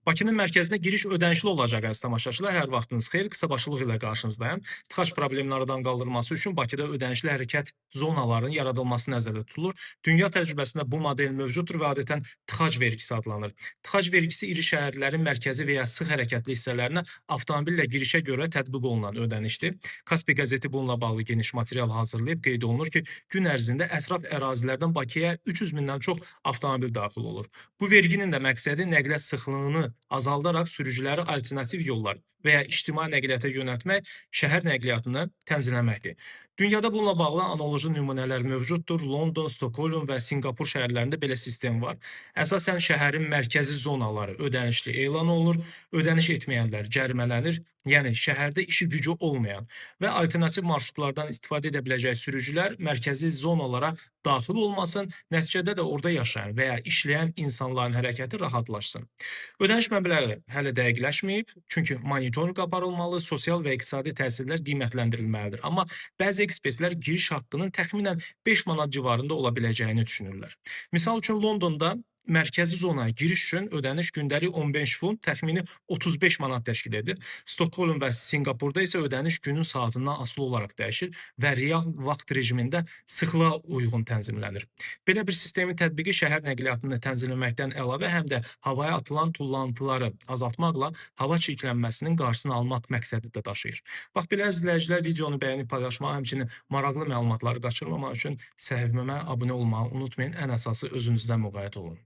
Bakının mərkəzinə giriş ödənişli olacaq əziz tamaşaçılar. Hər vaxtınız xeyir. Qısa başlıq ilə qarşınızdayım. Tıxac problemini aradan qaldırılması üçün Bakıda ödənişli hərəkət zonalarının yaradılması nəzərdə tutulur. Dünya təcrübəsində bu model mövcuddur və adətən tıxac vergisi adlanır. Tıxac vergisi iri şəhərlərin mərkəzi və ya sıx hərəkətli hissələrinə avtomobillə girişə görə tətbiq olunan ödənişdir. Kaspi qəzeti bununla bağlı geniş material hazırlayıb qeyd olunur ki, gün ərzində ətraf ərazilərdən Bakıya 300 mindən çox avtomobil daxil olur. Bu verginin də məqsədi nəqliyyat sıxlığını azaldaraq sürücüləri alternativ yollar və ya ictimai nəqliyyata yönəltmək, şəhər nəqliyyatını tənzimləməkdir. Dünyada bununla bağlı analoji nümunələr mövcuddur. London, Stokholm və Sinqapur şəhərlərində belə sistem var. Əsasən şəhərin mərkəzi zonaları ödənişli elan olunur, ödəniş etməyənlər cərimələnir. Yəni şəhərdə işi gücü olmayan və alternativ marşrutlardan istifadə edə biləcək sürücülər mərkəzi zonalara daxil olmasın, nəticədə də orada yaşayan və ya işləyən insanların hərəkəti rahatlaşsın. Ödəniş məbləği hələ dəqiqləşməyib, çünki monitorinq aparılmalı, sosial və iqtisadi təsirlər qiymətləndirilməlidir. Amma bəzi ekspertlər giriş haqqının təxminən 5 manat civarında ola biləcəyini düşünürlər. Misal üçün Londonda mərkəzi zonaya giriş üçün ödəniş gündəlik 15 funt, təxmini 35 manat təşkil edir. Stokholm və Sinqapurda isə ödəniş günün saatından asılı olaraq dəyişir və real vaxt rejimində sıxlığa uyğun tənzimlənir. Belə bir sistemin tətbiqi şəhər nəqliyyatını tənzimləməkdən əlavə həm də havaya atılan tullantıları azaltmaqla hava çirklənməsinin qarşısını almaq məqsədi də daşıyır. Bax belə izləyicilər, videonu bəyənib paylaşmağı, həmçinin maraqlı məlumatları qaçırmamaq üçün səhifəmə abunə olmağı unutmayın. Ən əsası özünüzdən müğayət olun.